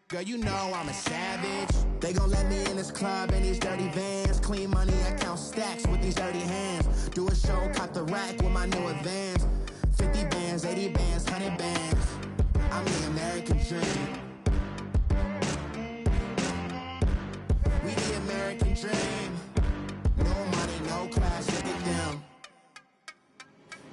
Girl, you know I'm a savage. They gon' let me in this club in these dirty vans. Clean money, I count stacks with these dirty hands. Do a show, cop the rack with my new advance. 50 bands, 80 bands, 100 bands. I'm the American dream. We the American dream. No money, no class, look at them.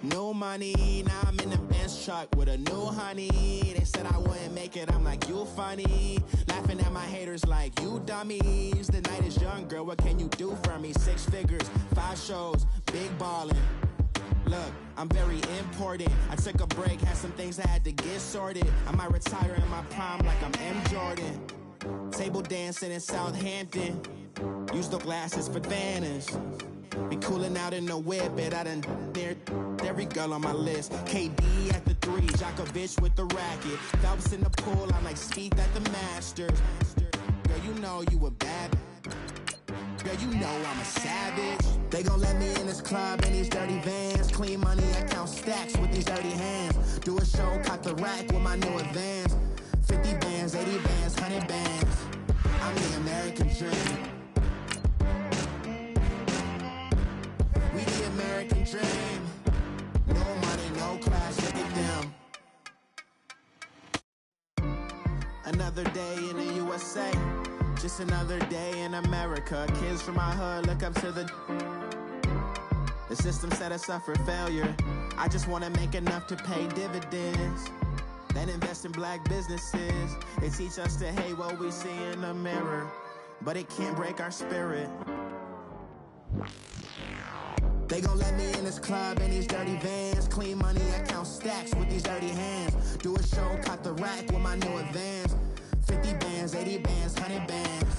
No money, now I'm in the Benz truck with a new honey. They said I wouldn't make it, I'm like, you funny. Laughing at my haters like, you dummies. The night is young, girl, what can you do for me? 6 figures, 5 shows, big ballin'. Look, I'm very important. I took a break, had some things I had to get sorted. I might retire in my prime like I'm M. Jordan. Table dancing in Southampton. Use the glasses for Vannas. Be cooling out in the whip, but I done near every girl on my list. KD at the 3, Djokovic with the racket. Phelps in the pool, I'm like Spieth at the Masters. Girl, you know you a bad. Girl, you know I'm a savage. They gon' let me in this club in these dirty vans. Clean money, I count stacks with these dirty hands. Do a show, cop the rack with my new advance. 50 bands, 80 bands, 100 bands. I'm the American dream. We the American dream. No money, no class, look at them. Another day in the USA. Just another day in America. Kids from my hood look up to the system set us up for failure. I just wanna make enough to pay dividends. Then invest in black businesses. They teach us to hate what we see in the mirror, but it can't break our spirit. They gon' let me in this club in these dirty vans. Clean money, I count stacks with these dirty hands. Do a show, cop the rack with my new advance. 50 bands, 80 bands, 100 bands.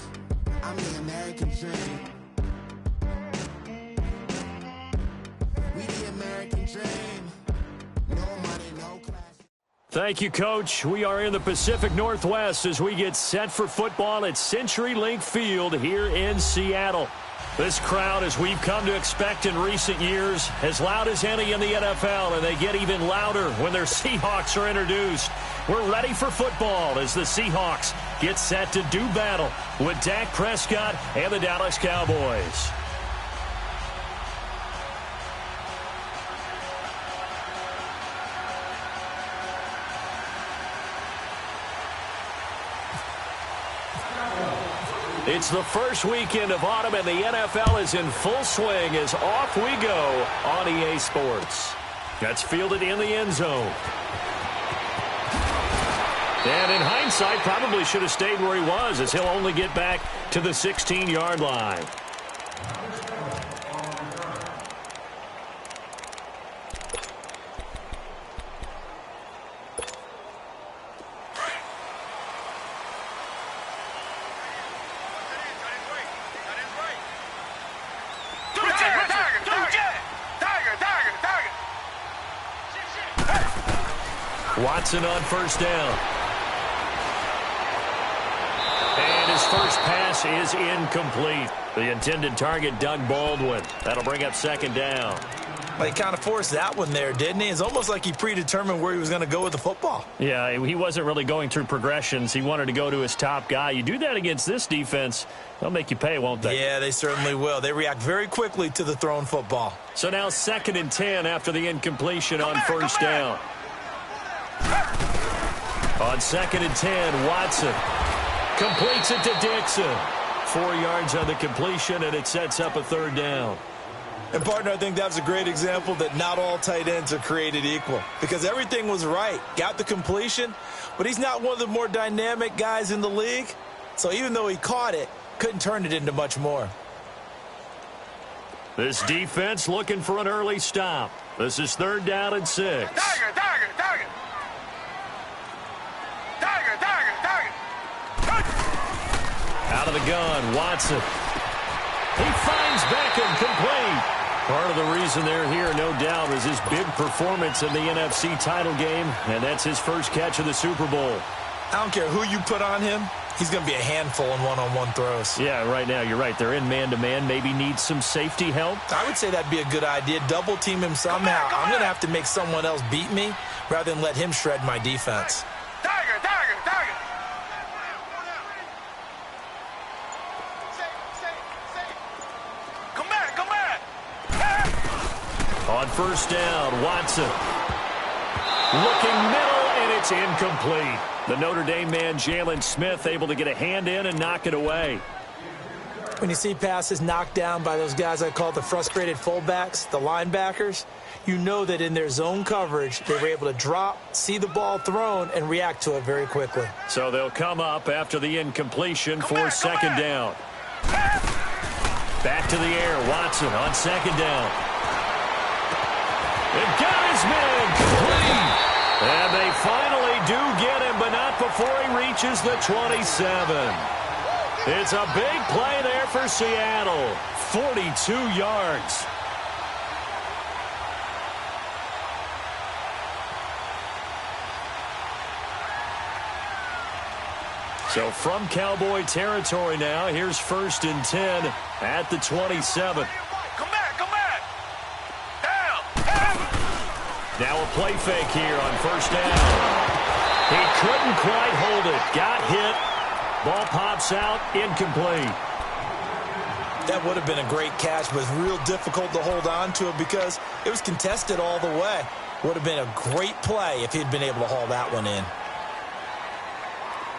I'm the American dream. We the American dream. No money, no class. Thank you, Coach. We are in the Pacific Northwest as we get set for football at CenturyLink Field here in Seattle. This crowd, as we've come to expect in recent years, as loud as any in the NFL, and they get even louder when their Seahawks are introduced. We're ready for football as the Seahawks get set to do battle with Dak Prescott and the Dallas Cowboys. It's the first weekend of autumn, and the NFL is in full swing as off we go on EA Sports. That's fielded in the end zone. And in hindsight, probably should have stayed where he was, as he'll only get back to the 16-yard line. Watson on first down. And his first pass is incomplete. The intended target, Doug Baldwin. That'll bring up second down. Well, he kind of forced that one there, didn't he? It's almost like he predetermined where he was going to go with the football. Yeah, he wasn't really going through progressions. He wanted to go to his top guy. You do that against this defense, they'll make you pay, won't they? Yeah, they certainly will. They react very quickly to the thrown football. So now 2nd and 10 after the incompletion on first down. On 2nd and 10, Watson completes it to Dixon. 4 yards on the completion, and it sets up a third down. And, partner, I think that's a great example that not all tight ends are created equal, because everything was right. Got the completion, but he's not one of the more dynamic guys in the league. So even though he caught it, couldn't turn it into much more. This defense looking for an early stop. This is 3rd down and 6. Target. Out of the gun, Watson. He finds Beckham complete. Part of the reason they're here, no doubt, is his big performance in the NFC title game, and that's his first catch of the Super Bowl. I don't care who you put on him, he's going to be a handful in one-on-one throws. Yeah, right now, you're right. They're in man-to-man, maybe needs some safety help. I would say that'd be a good idea. Double-team him somehow. I'm going to have to make someone else beat me rather than let him shred my defense. Target. On first down, Watson. Looking middle, and it's incomplete. The Notre Dame man, Jalen Smith, able to get a hand in and knock it away. When you see passes knocked down by those guys I call the frustrated fullbacks, the linebackers, you know that in their zone coverage, they were able to drop, see the ball thrown, and react to it very quickly. So they'll come up after the incompletion for second down. Back to the air, Watson on second down. It got his man complete. And they finally do get him, but not before he reaches the 27. It's a big play there for Seattle. 42 yards. So from Cowboy territory now, here's 1st and 10 at the 27. Come back, come back. Down. Now a play fake here on first down. He couldn't quite hold it. Got hit. Ball pops out, incomplete. That would have been a great catch, but it's real difficult to hold on to it because it was contested all the way. Would have been a great play if he'd been able to haul that one in.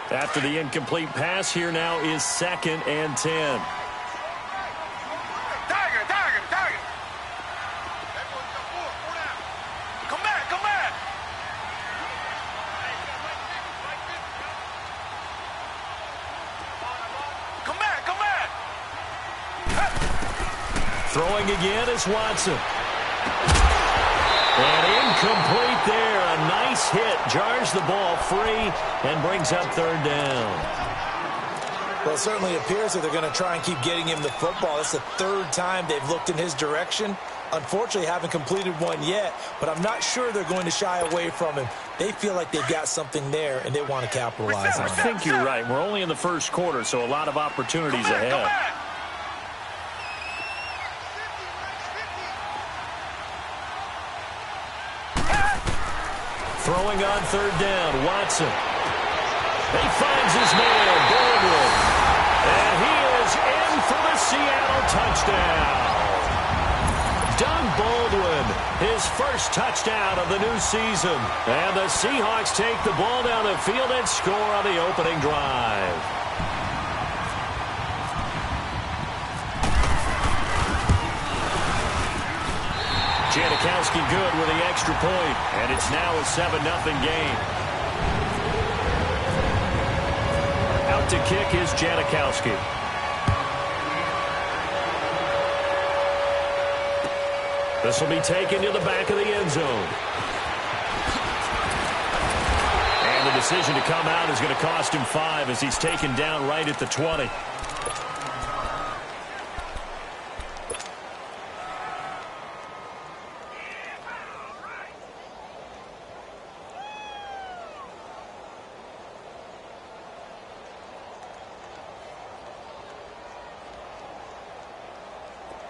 After the incomplete pass, here now is 2nd and 10. Tiger. Come back, come back. Come back, come back. Throwing again is Watson. And incomplete there. A nice hit. Jars the ball free and brings up 3rd down. Well, it certainly appears that they're going to try and keep getting him the football. It's the 3rd time they've looked in his direction. Unfortunately, haven't completed one yet, but I'm not sure they're going to shy away from him. They feel like they've got something there, and they want to capitalize on it. I think you're right. We're only in the first quarter, so a lot of opportunities ahead. Throwing on 3rd down, Watson. He finds his man, Baldwin. And he is in for the Seattle touchdown. Doug Baldwin, his first touchdown of the new season. And the Seahawks take the ball down the field and score on the opening drive. Janikowski good with the extra point, and it's now a 7-0 game. Out to kick is Janikowski. This will be taken to the back of the end zone. And the decision to come out is going to cost him 5 as he's taken down right at the 20.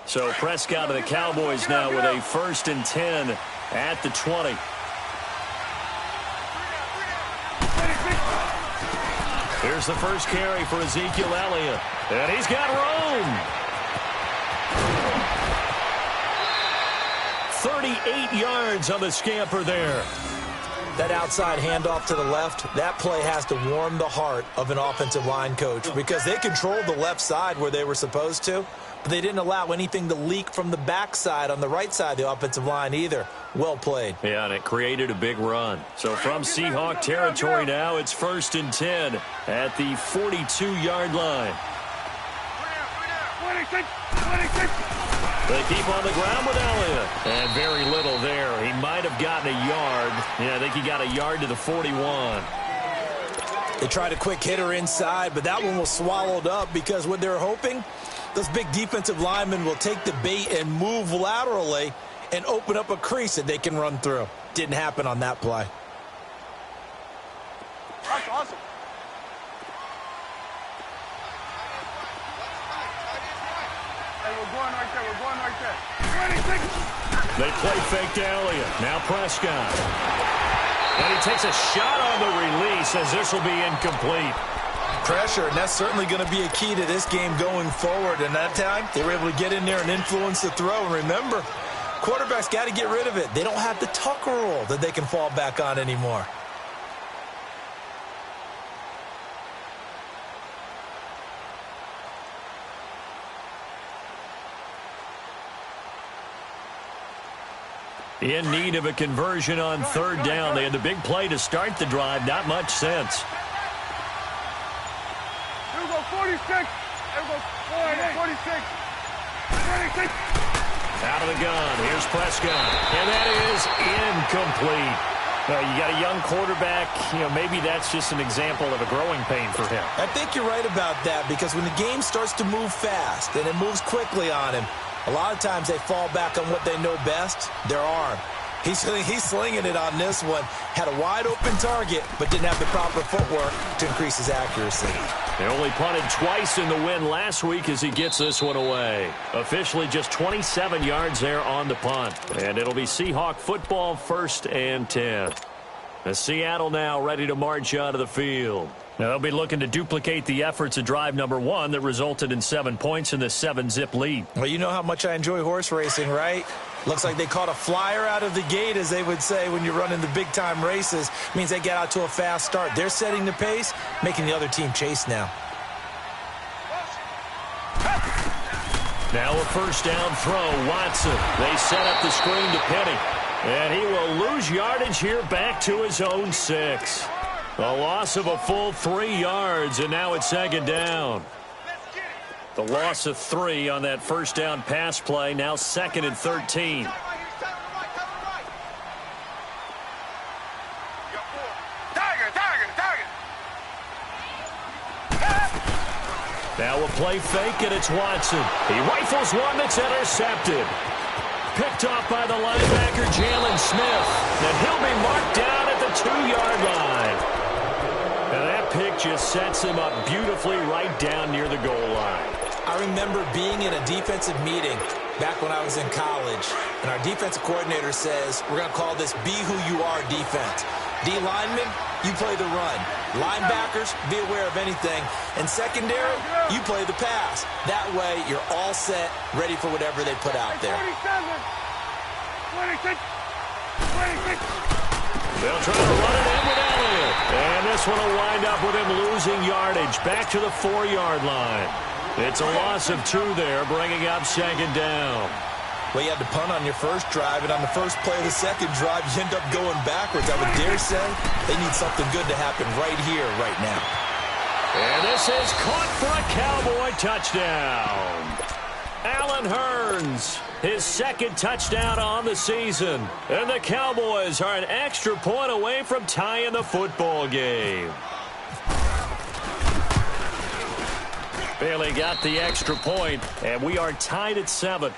So Prescott of the Cowboys now with a 1st and 10 at the 20. Here's the first carry for Ezekiel Elliott. And he's got room. 38 yards on the scamper there. That outside handoff to the left, that play has to warm the heart of an offensive line coach because they controlled the left side where they were supposed to, but they didn't allow anything to leak from the backside on the right side of the offensive line either. Well played. Yeah, and it created a big run. So from Seahawk territory now, it's 1st and 10 at the 42-yard line. They keep on the ground with Elliott. And very little there. He might have gotten a yard. Yeah, I think he got a yard to the 41. They tried a quick hitter inside, but that one was swallowed up because what they're hoping, those big defensive linemen will take the bait and move laterally and open up a crease that they can run through. Didn't happen on that play. Awesome. We're going right there. They play fake to Elliott. Now Prescott. And he takes a shot on the release as this will be incomplete. Pressure, and that's certainly going to be a key to this game going forward. And that time, they were able to get in there and influence the throw. And remember, Quarterbacks got to get rid of it. They don't have the Tucker rule that they can fall back on anymore. In need of a conversion on third down. They had the big play to start the drive. Not much sense. Here we go, 46. Here we go, 46. 26. Out of the gun. Here's Prescott. And that is incomplete. You got a young quarterback. Maybe that's just an example of a growing pain for him. I think you're right about that, because when the game starts to move fast and it moves quickly on him, a lot of times they fall back on what they know best, their arm. He's slinging it on this one. Had a wide-open target, but didn't have the proper footwork to increase his accuracy. They only punted twice in the win last week as he gets this one away. Officially just 27 yards there on the punt. And it'll be Seahawk football, 1st and 10. As Seattle now ready to march out of the field. Now they'll be looking to duplicate the efforts of drive number 1 that resulted in 7 points in the 7-zip lead. Well, you know how much I enjoy horse racing, right? Looks like they caught a flyer out of the gate, as they would say when you're running the big-time races. Means they get out to a fast start. They're setting the pace, making the other team chase now. Now a 1st down throw, Watson. They set up the screen to Penny. And he will lose yardage here back to his own 6. A loss of a full 3 yards, and now it's 2nd down. The loss of 3 on that 1st down pass play, now 2nd and 13. Now a play fake, and it's Watson. He rifles one that's intercepted. Picked off by the linebacker, Jalen Smith. And he'll be marked down at the 2-yard line. And that pick just sets him up beautifully right down near the goal line. I remember being in a defensive meeting back when I was in college, and our defensive coordinator says, we're going to call this Be Who You Are defense. D linemen, you play the run. Linebackers, be aware of anything. And secondary, you play the pass. That way, you're all set, ready for whatever they put out there. 26. They'll try to run it in with Elliott. And this one will wind up with him losing yardage back to the 4-yard line. It's a loss of 2 there, bringing up 2nd down. Well, you had to punt on your first drive, and on the first play of the second drive, you end up going backwards. I would dare say they need something good to happen right here, right now. And this is caught for a Cowboy touchdown. Allen Hurns, his 2nd touchdown on the season. And the Cowboys are an extra point away from tying the football game. Bailey got the extra point, and we are tied at 7.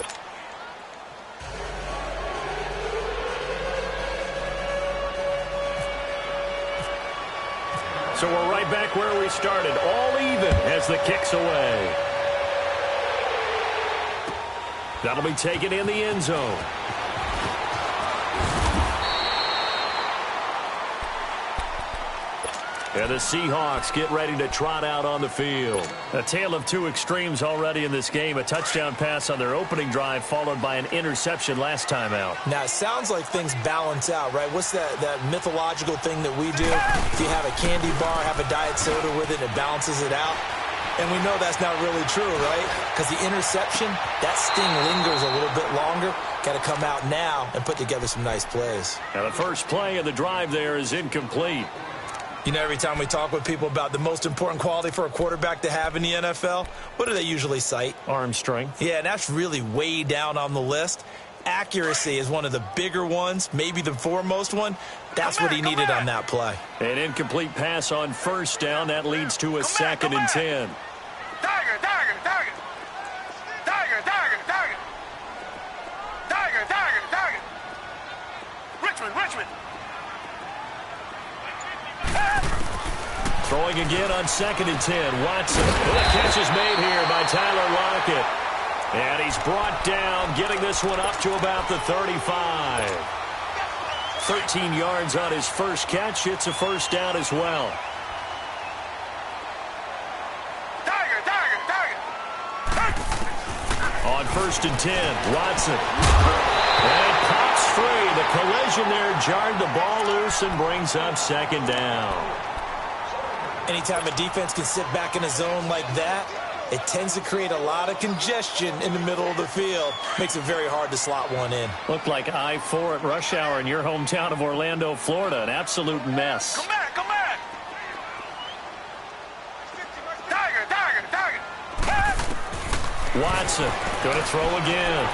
So we're right back where we started, all even as the kick's away. That'll be taken in the end zone. And the Seahawks get ready to trot out on the field. A tale of 2 extremes already in this game. A touchdown pass on their opening drive, followed by an interception last time out. Now, it sounds like things balance out, right? What's that mythological thing that we do? If you have a candy bar, have a diet soda with it, it balances it out. And we know that's not really true, right? Because the interception, that sting lingers a little bit longer. Got to come out now and put together some nice plays. Now the first play of the drive there is incomplete. You know, every time we talk with people about the most important quality for a quarterback to have in the NFL, what do they usually cite? Arm strength. Yeah, and that's really way down on the list. Accuracy is one of the bigger ones, maybe the foremost one. That's what he needed on that play. An incomplete pass on first down. That leads to a 2nd and 10. Richmond. Throwing again on 2nd and 10. Watson. The catch is made here by Tyler Lockett. And he's brought down, getting this one up to about the 35. 13 yards on his first catch. It's a first down as well. On 1st and 10, Watson. And it pops free. The collision there jarred the ball loose and brings up second down. Anytime a defense can sit back in a zone like that, it tends to create a lot of congestion in the middle of the field. Makes it very hard to slot one in. Looked like I-4 at rush hour in your hometown of Orlando, Florida. An absolute mess. Come back, come back. Target. Watson going to throw again.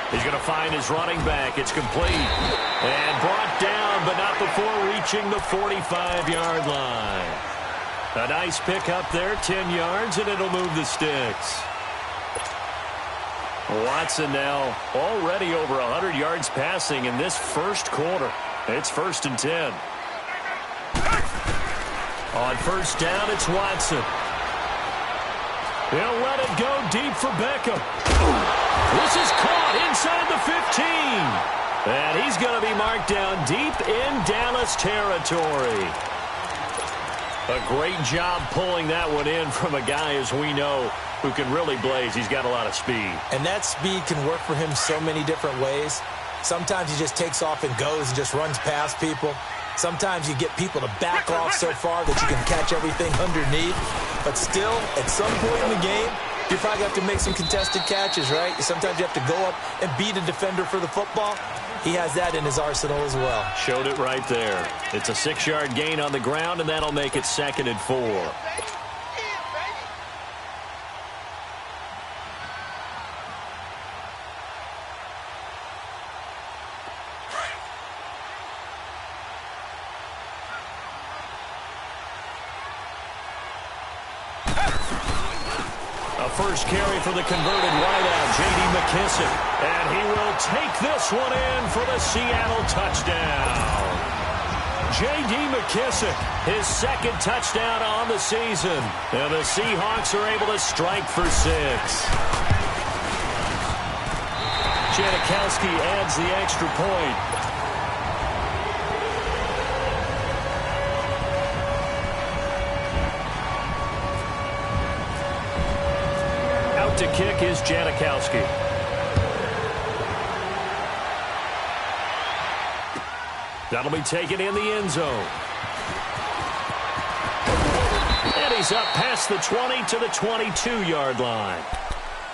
He's going to find his running back. It's complete. And brought down, but not before reaching the 45-yard line. A nice pickup there, 10 yards, and it'll move the sticks. Watson now already over 100 yards passing in this first quarter. It's 1st and 10. On first down, it's Watson. He'll let it go deep for Beckham. This is caught inside the 15. And he's going to be marked down deep in Dallas territory. A great job pulling that one in from a guy, as we know, who can really blaze. He's got a lot of speed. And that speed can work for him so many different ways. Sometimes he just takes off and goes and just runs past people. Sometimes you get people to back off so far that you can catch everything underneath. But still, at some point in the game, you probably have to make some contested catches, right? Sometimes you have to go up and beat a defender for the football. He has that in his arsenal as well. Showed it right there. It's a 6-yard gain on the ground, and that'll make it 2nd and 4. First carry for the converted wideout, J.D. McKissick. And he will take this one in for the Seattle touchdown. J.D. McKissick, his 2nd touchdown on the season. And the Seahawks are able to strike for 6. Janikowski adds the extra point. To kick is Janikowski. That'll be taken in the end zone. And he's up past the 20 to the 22-yard line.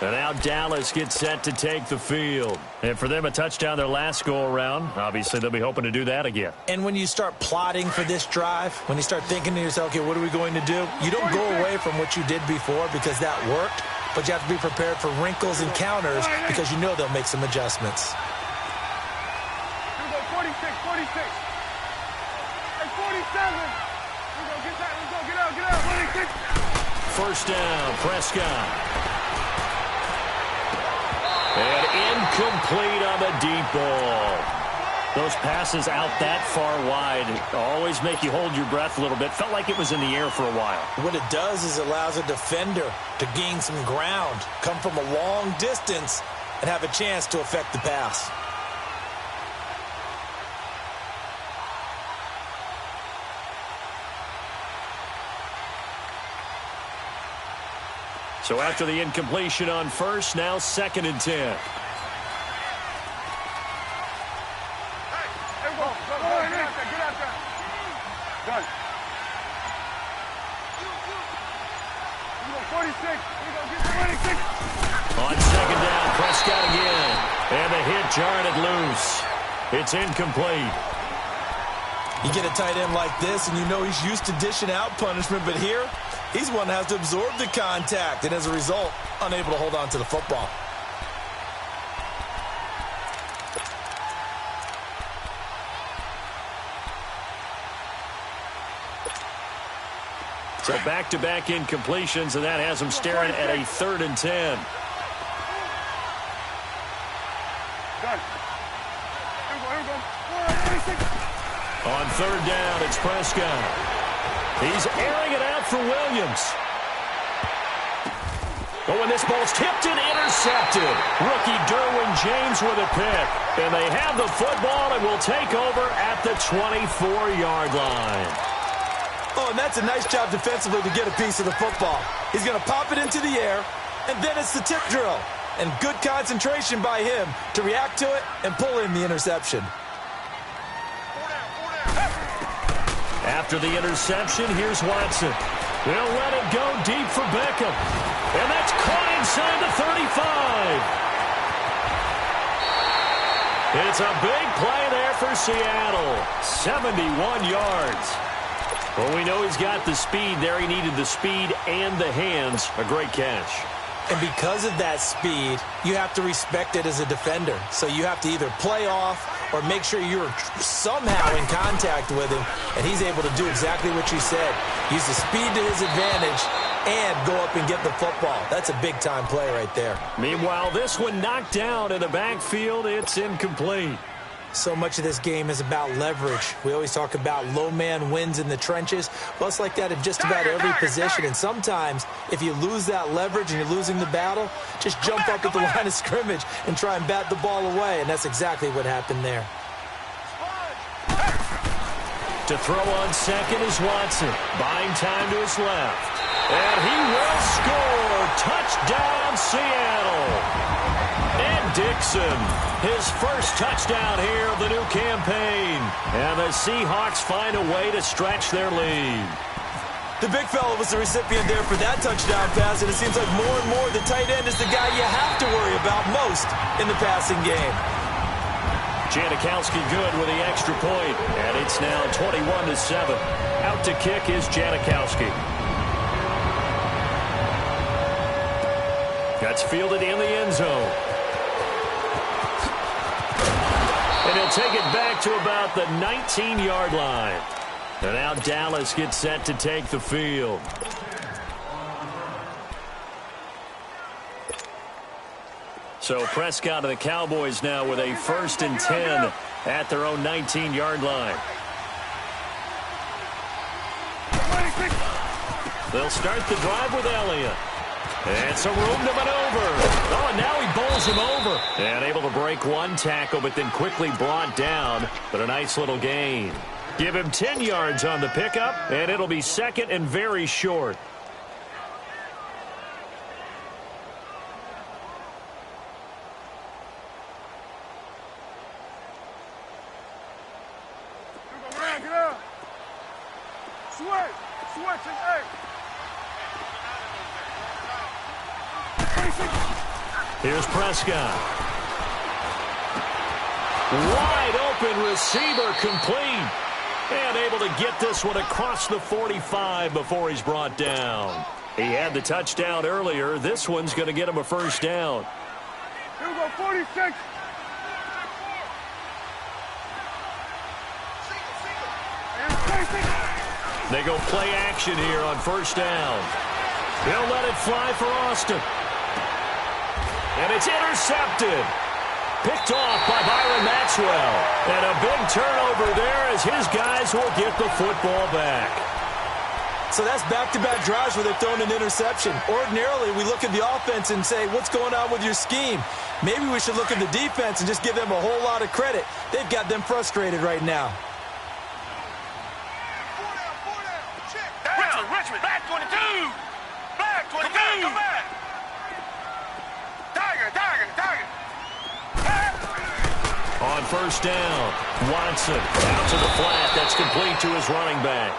And now Dallas gets set to take the field. And for them, a touchdown their last go-around. Obviously, they'll be hoping to do that again. And when you start plotting for this drive, when you start thinking to yourself, okay, what are we going to do? You don't go away from what you did before because that worked. But you have to be prepared for wrinkles and counters because you know they'll make some adjustments. Here we go, 46. Hey, 47. Here we go, get that. Let's go, get out. 46. First down, Prescott. And incomplete on the deep ball. Those passes out that far wide always make you hold your breath a little bit. Felt like it was in the air for a while. What it does is it allows a defender to gain some ground, come from a long distance, and have a chance to affect the pass. So after the incompletion on first, now 2nd and 10. Done. 46. Here we go, get 26. On 2nd down, Prescott again. And the hit jarred it loose. It's incomplete. You get a tight end like this, and you know he's used to dishing out punishment, but here, he's one that has to absorb the contact, and as a result, unable to hold on to the football. So back-to-back incompletions, and that has him staring at a 3rd and 10. Done. Here we go. 46. On 3rd down, it's Prescott. He's airing it out for Williams. Oh, and this ball's tipped and intercepted. Rookie Derwin James with a pick. And they have the football and will take over at the 24-yard line. Oh, and that's a nice job defensively to get a piece of the football. He's going to pop it into the air, and then it's the tip drill. and good concentration by him to react to it and pull in the interception. After the interception, here's Watson. They'll let it go deep for Beckham. And that's caught inside the 35. It's a big play there for Seattle. 71 yards. Well, we know he's got the speed there. He needed the speed and the hands. A great catch. And because of that speed, you have to respect it as a defender. So you have to either play off or make sure you're somehow in contact with him, and he's able to do exactly what you said. Use the speed to his advantage and go up and get the football. That's a big-time play right there. Meanwhile, this one knocked down in the backfield. It's incomplete. So much of this game is about leverage. We always talk about low man wins in the trenches. Well, it's like that in just about every position. And sometimes, if you lose that leverage and you're losing the battle, just jump up at the line of scrimmage and try and bat the ball away. And that's exactly what happened there. To throw on second is Watson. Buying time to his left. And he will score. Touchdown, Seattle. And Dixon, his first touchdown here of the new campaign. And the Seahawks find a way to stretch their lead. The big fella was the recipient there for that touchdown pass, and it seems like more and more the tight end is the guy you have to worry about most in the passing game. Janikowski good with the extra point, and it's now 21-7. Out to kick is Janikowski. That's fielded in the end zone. And he'll take it back to about the 19-yard line. And now Dallas gets set to take the field. So Prescott and the Cowboys now with a 1st and 10 at their own 19-yard line. They'll start the drive with Elliott. And some room to maneuver. Oh, and now he bowls him over. And able to break one tackle, but then quickly brought down. But a nice little gain. Give him 10 yards on the pickup, and it'll be second and very short. Get up. Switch. Switch and eight. Here's Prescott. Wide open receiver complete. And able to get this one across the 45 before he's brought down. He had the touchdown earlier. This one's going to get him a first down. Here we go, 46. They go play action here on first down. He'll let it fly for Austin. And it's intercepted. Picked off by Byron Maxwell. And a big turnover there as his guys will get the football back. So that's back-to-back drives where they've thrown an interception. Ordinarily, we look at the offense and say, what's going on with your scheme? Maybe we should look at the defense and just give them a whole lot of credit. They've got them frustrated right now. Richmond, back 22. Back 22. Come back. Tiger. On first down, Watson out to the flat. That's complete to his running back.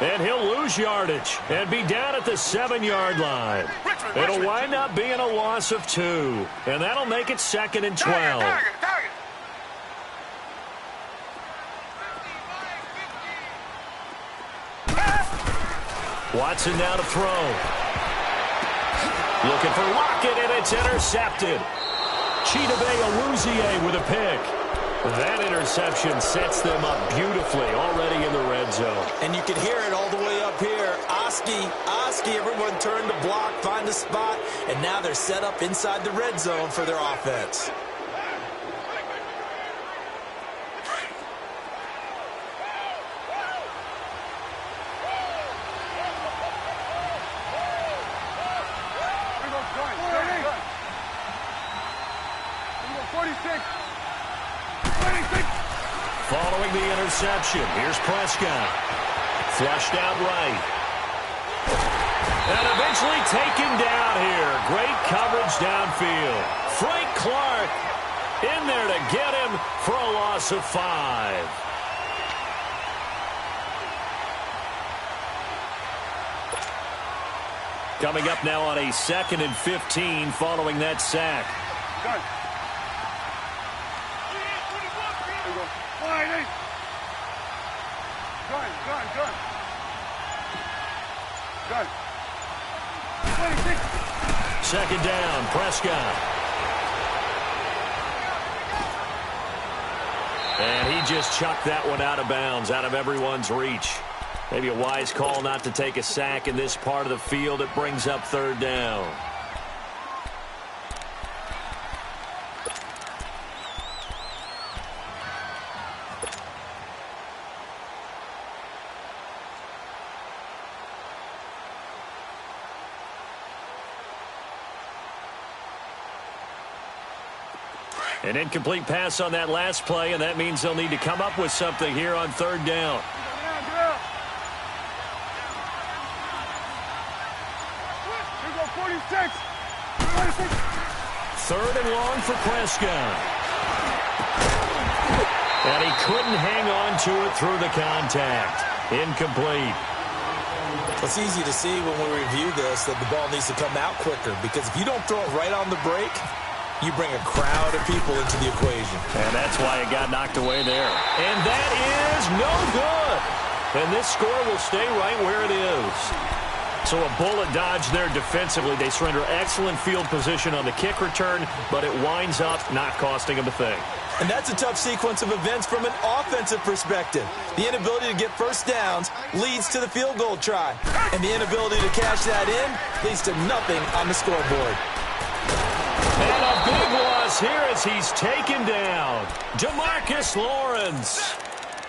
And he'll lose yardage and be down at the 7-yard line. It'll wind up being a loss of 2. And that'll make it 2nd and 12. Watson now to throw. Looking for Lockett, and it's intercepted. Chidobe Awuzie with a pick. That interception sets them up beautifully already in the red zone. And you can hear it all the way up here. Oski, everyone turned to block, find a spot, and now they're set up inside the red zone for their offense. Following the interception, here's Prescott. Flushed out right. And eventually Savagely taken down here. Great coverage downfield. Frank Clark in there to get him for a loss of 5. Coming up now on a 2nd and 15 following that sack. Gun. Line 8. Gun. 26. 2nd down, Prescott. And he just chucked that one out of bounds, out of everyone's reach. Maybe a wise call not to take a sack in this part of the field. It brings up 3rd down. An incomplete pass on that last play, and that means they'll need to come up with something here on 3rd down. Get out. 46. 3rd and long for Prescott. And he couldn't hang on to it through the contact. Incomplete. It's easy to see when we review this that the ball needs to come out quicker, because if you don't throw it right on the break, you bring a crowd of people into the equation. And that's why it got knocked away there. And that is no good. And this score will stay right where it is. So a bullet dodge there defensively. They surrender excellent field position on the kick return, but it winds up not costing them a thing. And that's a tough sequence of events from an offensive perspective. The inability to get first downs leads to the field goal try. And the inability to cash that in leads to nothing on the scoreboard. And a big loss here as he's taken down. DeMarcus Lawrence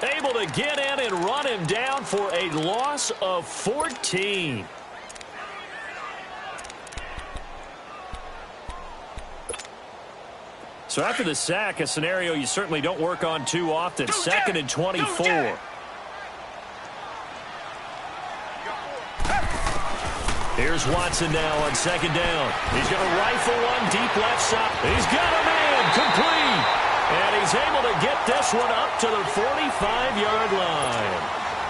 able to get in and run him down for a loss of 14. So after the sack, a scenario you certainly don't work on too often. 2nd and 24. Here's Watson now on 2nd down. He's going to rifle one deep left side. He's got a man complete. And he's able to get this one up to the 45-yard line.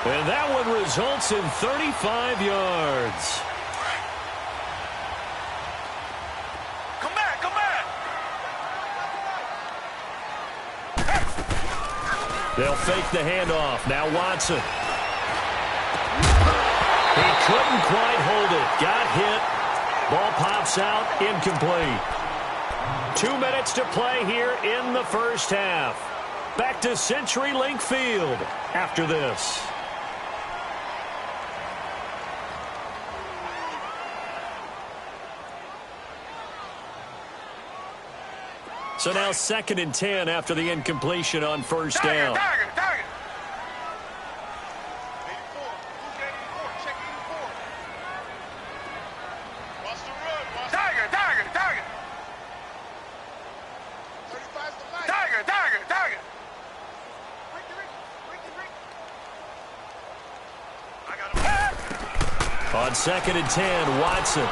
And that one results in 35 yards. Come back. They'll fake the handoff. Now Watson. He couldn't quite hold it. Got hit. Ball pops out. Incomplete. 2 minutes to play here in the first half. Back to CenturyLink Field after this. So now 2nd and 10 after the incompletion on 1st down. Target. On 2nd and 10, Watson. And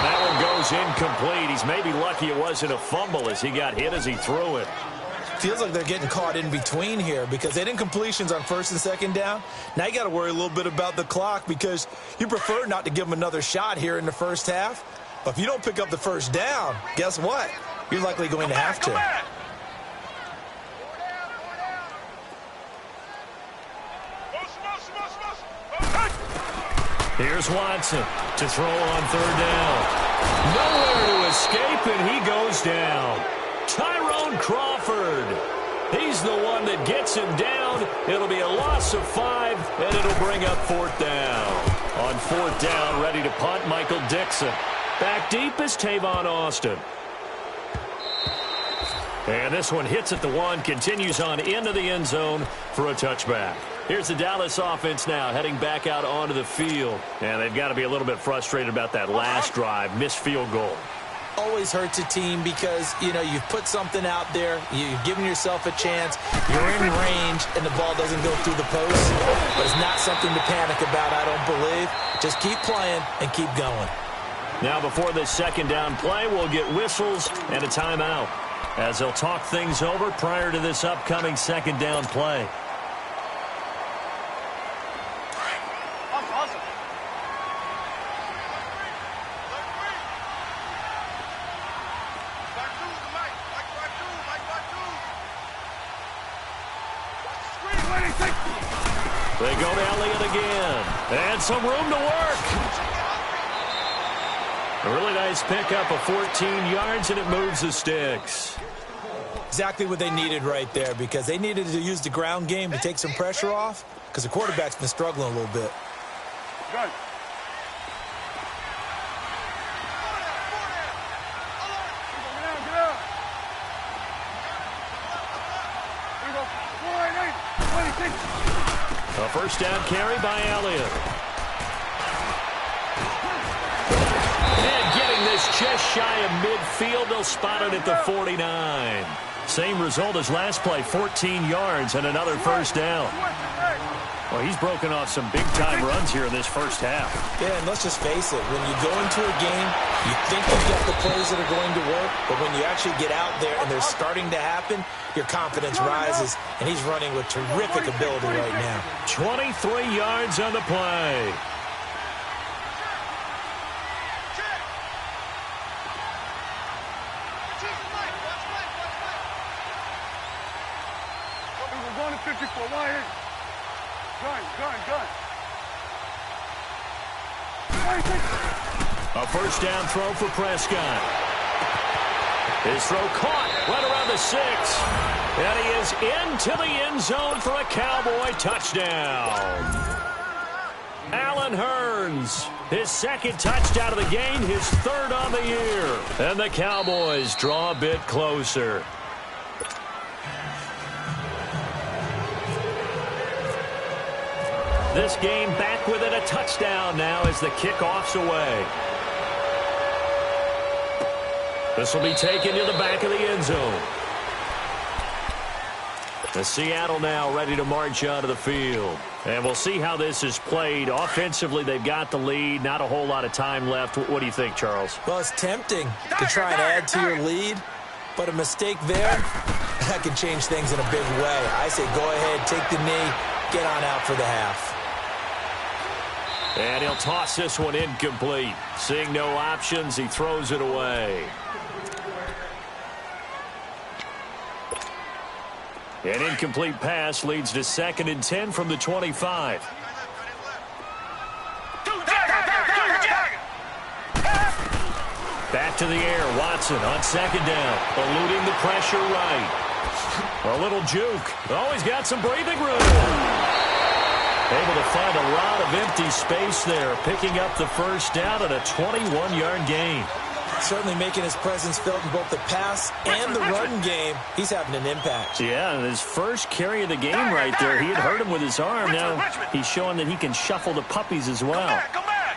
that one goes incomplete. He's maybe lucky it wasn't a fumble as he got hit as he threw it. Feels like they're getting caught in between here because they had incompletions on 1st and 2nd down. Now you got to worry a little bit about the clock because you prefer not to give them another shot here in the first half. But if you don't pick up the 1st down, guess what? You're likely going to have to. Here's Watson to throw on 3rd down. Nowhere to escape, and he goes down. Tyrone Crawford. He's the one that gets him down. It'll be a loss of 5, and it'll bring up 4th down. On 4th down, ready to punt, Michael Dixon. Back deep is Tavon Austin. And this one hits at the 1, continues on into the end zone for a touchback. Here's the Dallas offense now heading back out onto the field. And they've got to be a little bit frustrated about that last drive, missed field goal. always hurts a team because, you know, you've put something out there, you've given yourself a chance, you're in range, and the ball doesn't go through the post. But it's not something to panic about, I don't believe. Just keep playing and keep going. Now, before this second down play, we'll get whistles and a timeout as they'll talk things over prior to this upcoming second down play. They go to Elliott again. And some room to work. A really nice pickup of 14 yards, and it moves the sticks. Exactly what they needed right there, because they needed to use the ground game to take some pressure off, because the quarterback's been struggling a little bit. Good. A first down carry by Elliott. And getting this just shy of midfield, they'll spot it at the 49. Same result as last play, 14 yards and another first down. Well, he's broken off some big-time runs here in this first half. Yeah, and let's just face it. When you go into a game, you think you've got the plays that are going to work, but when you actually get out there and they're starting to happen, your confidence rises, and he's running with terrific ability right now. 23 yards on the play. We're going to 54. Why in? Gun. A first down throw for Prescott. His throw caught right around the 6. And he is into the end zone for a Cowboy touchdown. Allen Hurns, his second touchdown of the game, his third on the year. And the Cowboys draw a bit closer. This game back within a touchdown now as the kickoff's away. This will be taken to the back of the end zone. The Seattle now ready to march out of the field. And we'll see how this is played. Offensively, they've got the lead. Not a whole lot of time left. What do you think, Charles? Well, it's tempting to try and add to your lead, but a mistake there, that can change things in a big way. I say go ahead, take the knee, get on out for the half. And he'll toss this one incomplete. Seeing no options, he throws it away. An incomplete pass leads to 2nd and 10 from the 25. Back to the air, Watson on 2nd down, eluding the pressure right. A little juke. Always got some breathing room. Able to find a lot of empty space there, picking up the first down at a 21-yard gain. Certainly making his presence felt in both the pass and the run game. He's having an impact. Yeah, and his first carry of the game right there, he had hurt him with his arm. Now he's showing that he can shuffle the puppies as well. Come back.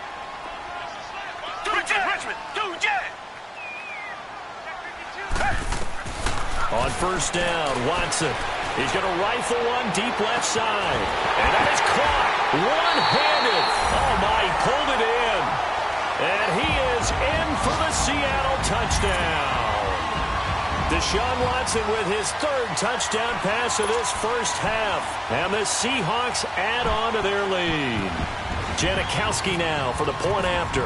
On first down, Watson. He's going to rifle one deep left side. And that is caught. One-handed. Oh, my, he pulled it in. And he is in for the Seattle touchdown. Deshaun Watson with his third touchdown pass of this first half. And the Seahawks add on to their lead. Janikowski now for the point after.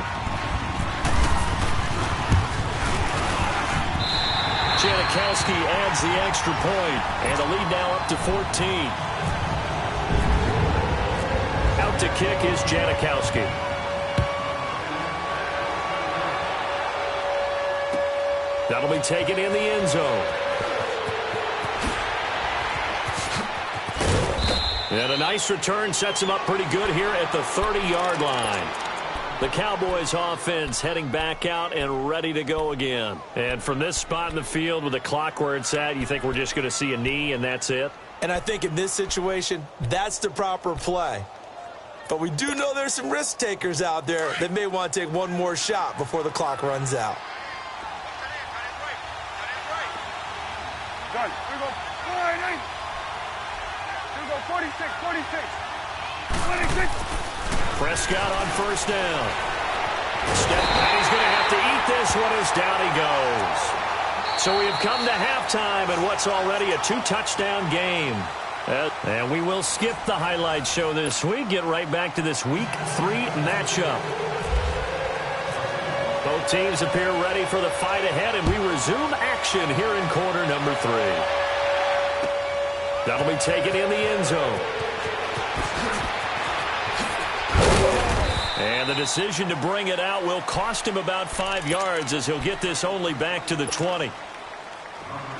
Janikowski adds the extra point, and the lead now up to 14. Out to kick is Janikowski. That'll be taken in the end zone. And a nice return sets him up pretty good here at the 30-yard line. The Cowboys offense heading back out and ready to go again. And from this spot in the field with the clock where it's at, you think we're just going to see a knee and that's it? And I think in this situation, that's the proper play. But we do know there's some risk takers out there that may want to take one more shot before the clock runs out. 26. Prescott on first down. And he's going to have to eat this one as down he goes. So we have come to halftime in what's already a 2-touchdown game. And we will skip the highlight show this week. Get right back to this Week 3 matchup. Both teams appear ready for the fight ahead, and we resume action here in quarter number 3. That'll be taken in the end zone. And the decision to bring it out will cost him about 5 yards, as he'll get this only back to the 20.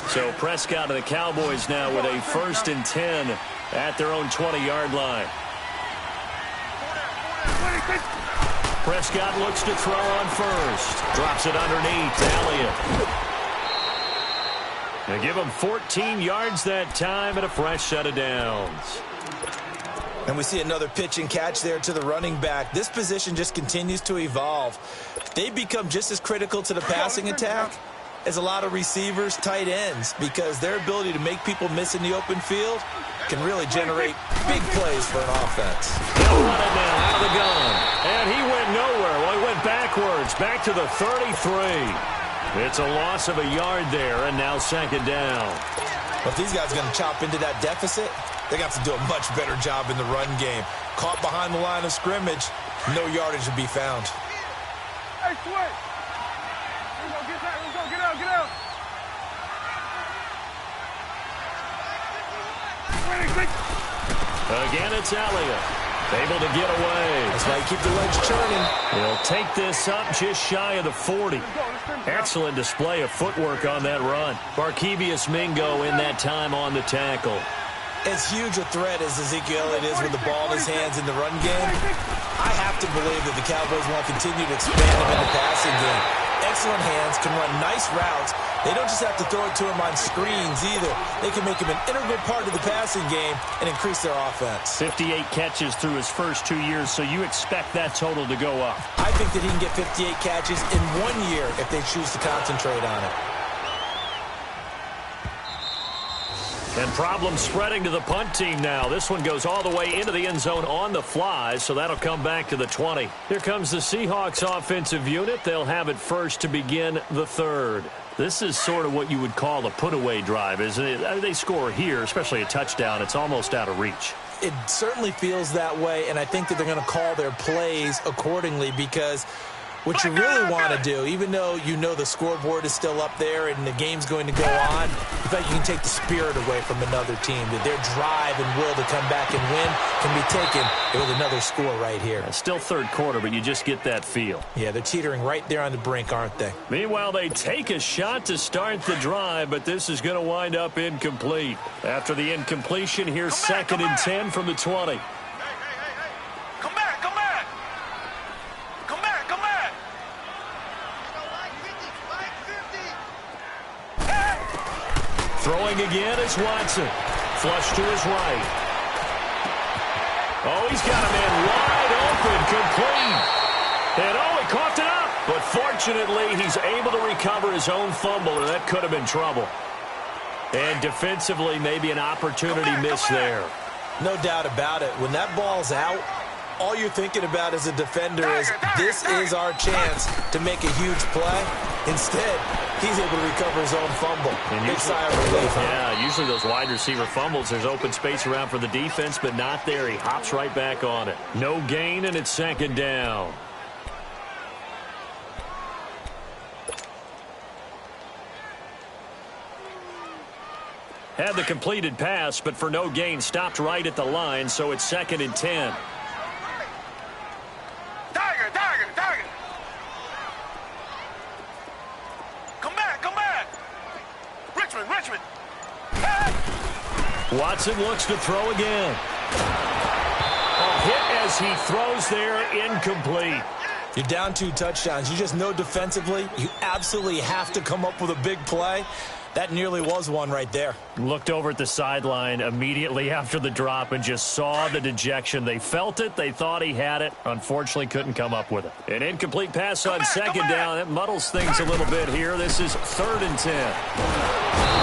So Prescott and the Cowboys now with a 1st and 10 at their own 20-yard line. Prescott looks to throw on first. Drops it underneath. Elliott. They give him 14 yards that time and a fresh set of downs. And we see another pitch and catch there to the running back. This position just continues to evolve. They become just as critical to the passing attack as a lot of receivers, tight ends, because their ability to make people miss in the open field can really generate big plays for an offense. He'll run it now out of the gun. And he went nowhere. Well, he went backwards, back to the 33. It's a loss of a yard there, and now 2nd down. But if these guys are going to chop into that deficit, they got to do a much better job in the run game. Caught behind the line of scrimmage, no yardage to be found. Hey, Sweat. Let's go, get out. Again, it's Elliott. Able to get away. That's why you keep the legs churning. He'll take this up just shy of the 40. Excellent display of footwork on that run. Barkevious Mingo in that time on the tackle. As huge a threat as Ezekiel Elliott is with the ball in his hands in the run game, I have to believe that the Cowboys want to continue to expand him in the passing game. Excellent hands, can run nice routes. They don't just have to throw it to him on screens either. They can make him an integral part of the passing game and increase their offense. 58 catches through his first 2 years, so you expect that total to go up. I think that he can get 58 catches in 1 year if they choose to concentrate on it. And problem spreading to the punt team now. This one goes all the way into the end zone on the fly, so that'll come back to the 20. Here comes the Seahawks offensive unit. They'll have it first to begin the 3rd. This is sort of what you would call a put-away drive, isn't it? I mean, they score here, especially a touchdown. It's almost out of reach. It certainly feels that way, and I think that they're going to call their plays accordingly, because what you really want to do, even though you know the scoreboard is still up there and the game's going to go on, in fact, you can take the spirit away from another team. That their drive and will to come back and win can be taken with another score right here. It's still 3rd quarter, but you just get that feel. Yeah, they're teetering right there on the brink, aren't they? Meanwhile, they take a shot to start the drive, but this is going to wind up incomplete. After the incompletion, here's 2nd and 10 from the 20. Throwing again is Watson. Flush to his right. Oh, he's got a man wide open, complete. And oh, he coughed it up. But fortunately, he's able to recover his own fumble, and that could have been trouble. And defensively, maybe an opportunity missed there. No doubt about it. When that ball's out, all you're thinking about as a defender is, this is our chance to make a huge play. Instead, he's able to recover his own fumble. Big sigh of relief. Yeah, usually those wide receiver fumbles, there's open space around for the defense, but not there. He hops right back on it. No gain, and it's 2nd down. Had the completed pass, but for no gain, stopped right at the line, so it's 2nd and 10. Tiger. Come back. Richmond. Hey! Watson looks to throw again. A hit as he throws there, incomplete. You're down 2 touchdowns. You just know defensively you absolutely have to come up with a big play. That nearly was one right there. Looked over at the sideline immediately after the drop and just saw the dejection. They felt it. They thought he had it. Unfortunately, couldn't come up with it. An incomplete pass on 2nd down. That muddles things a little bit here. This is 3rd and 10.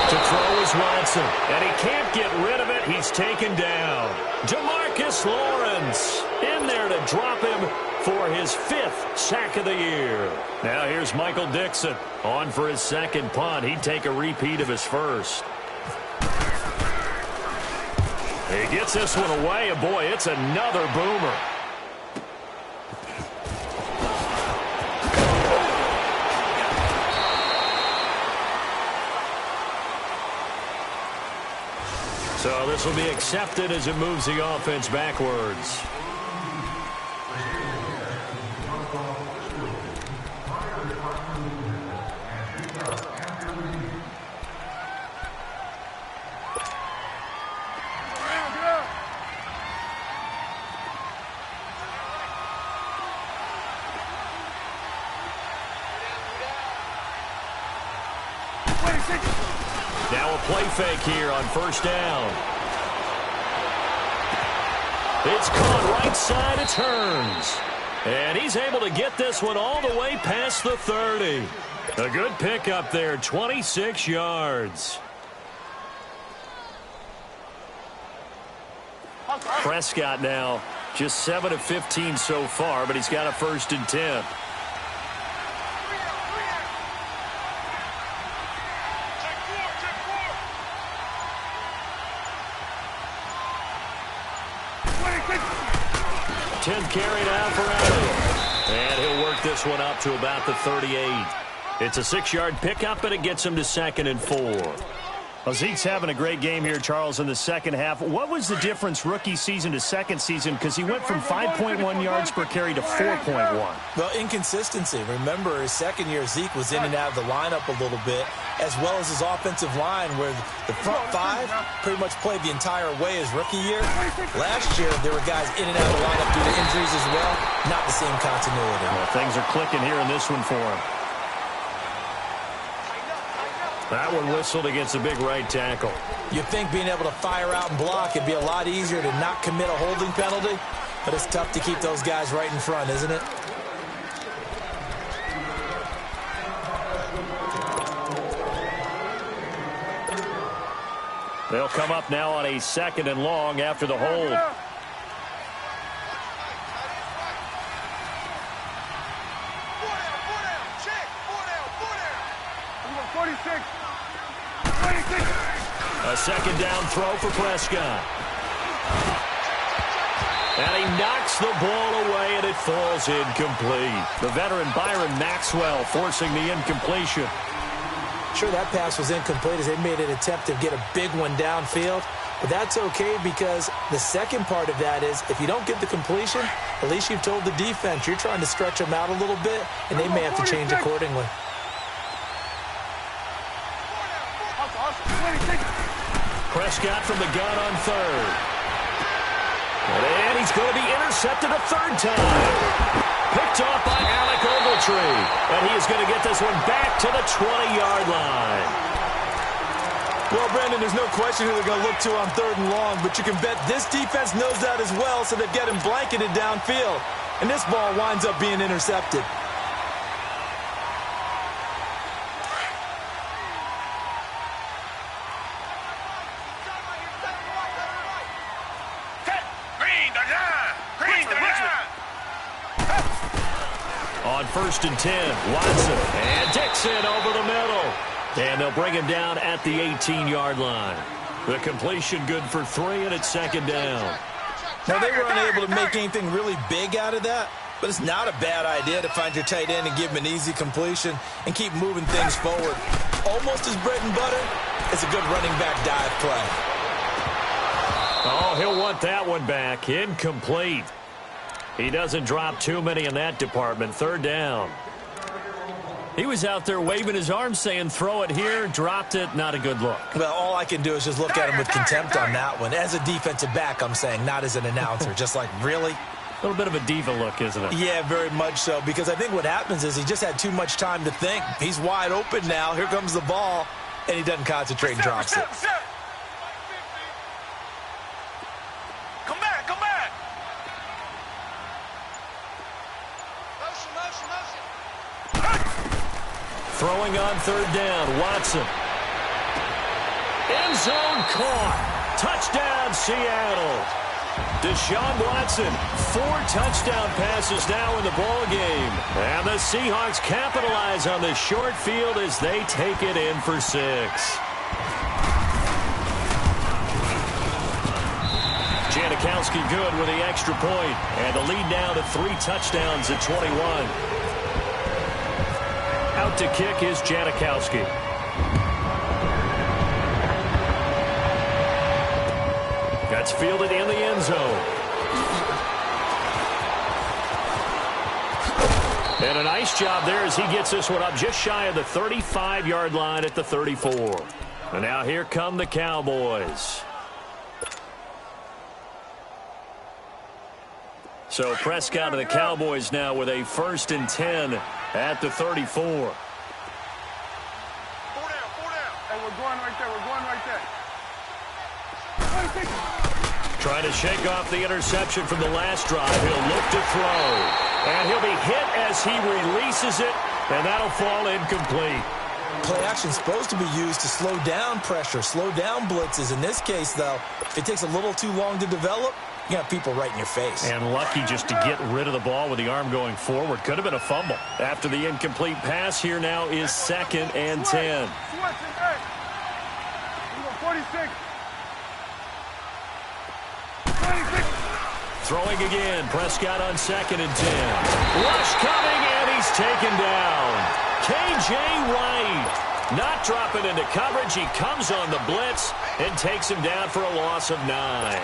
To throw is Watson. And he can't get rid of it. He's taken down. DeMarcus Marcus Lawrence in there to drop him for his 5th sack of the year. Now here's Michael Dixon on for his second punt. He'd take a repeat of his first. He gets this one away, and boy, it's another boomer. So this will be accepted as it moves the offense backwards. Now a play fake here on first down. It's caught right side, it turns. And he's able to get this one all the way past the 30. A good pickup there, 26 yards. Prescott now just 7 of 15 so far, but he's got a 1st and 10. Carry now for Elliott. And he'll work this one up to about the 38. It's a 6-yard pickup, but it gets him to 2nd and 4. Well, Zeke's having a great game here, Charles, in the second half. What was the difference rookie season to second season? Because he went from 5.1 yards per carry to 4.1. Well, inconsistency. Remember, his second year, Zeke was in and out of the lineup a little bit, as well as his offensive line, where the front 5 pretty much played the entire way his rookie year. Last year, there were guys in and out of the lineup due to injuries as well. Not the same continuity. Well, things are clicking here in this one for him. That one whistled against a big right tackle. You'd think being able to fire out and block it'd be a lot easier to not commit a holding penalty, but it's tough to keep those guys right in front, isn't it? They'll come up now on a 2nd and long after the hold. A 2nd down throw for Prescott. And he knocks the ball away, and it falls incomplete. The veteran Byron Maxwell forcing the incompletion. Sure, that pass was incomplete as they made an attempt to get a big one downfield. But that's okay because the second part of that is if you don't get the completion, at least you've told the defense you're trying to stretch them out a little bit, and they may have to change accordingly. Prescott from the gun on 3rd. And he's going to be intercepted a 3rd time. Picked off by Alec Ogletree. And he is going to get this one back to the 20-yard line. Well, Brandon, there's no question who they're going to look to on 3rd and long, but you can bet this defense knows that as well, so they've got him blanketed downfield. And this ball winds up being intercepted. On 1st and 10, Watson and Dixon over the middle. And they'll bring him down at the 18-yard line. The completion good for 3, and it's 2nd down. Now, they were unable to make anything really big out of that, but it's not a bad idea to find your tight end and give him an easy completion and keep moving things forward. Almost as bread and butter as a good running back dive play. Oh, he'll want that one back. Incomplete. He doesn't drop too many in that department. 3rd down. He was out there waving his arms saying, throw it here, dropped it, not a good look. Well, all I can do is just look at him with contempt on that one. As a defensive back, I'm saying, not as an announcer. Just like, really? A little bit of a diva look, isn't it? Yeah, very much so, because I think what happens is he just had too much time to think. He's wide open now. Here comes the ball, and he doesn't concentrate and drops it. Come back, come back. Throwing on 3rd down, Watson. End zone caught. Touchdown, Seattle. Deshaun Watson, 4 touchdown passes now in the ball game. And the Seahawks capitalize on the short field as they take it in for 6. Janikowski good with the extra point. And the lead now to 3 touchdowns at 21. Out to kick is Janikowski. That's fielded in the end zone. And a nice job there as he gets this one up just shy of the 35-yard line at the 34. And now here come the Cowboys. So Prescott of the Cowboys now with a 1st and 10 at the 34. 4 down. Hey, we're going right there. We're going right there. Trying to shake off the interception from the last drive. He'll look to throw. And he'll be hit as he releases it, and that'll fall incomplete. Play action is supposed to be used to slow down pressure, slow down blitzes. In this case, though, if it takes a little too long to develop, you got people right in your face. And lucky just to get rid of the ball with the arm going forward. Could have been a fumble. After the incomplete pass, here now is 2nd and 10. 46. Throwing again. Prescott on 2nd and 10. Rush coming, and he's taken down. K.J. Wright not dropping into coverage. He comes on the blitz and takes him down for a loss of 9.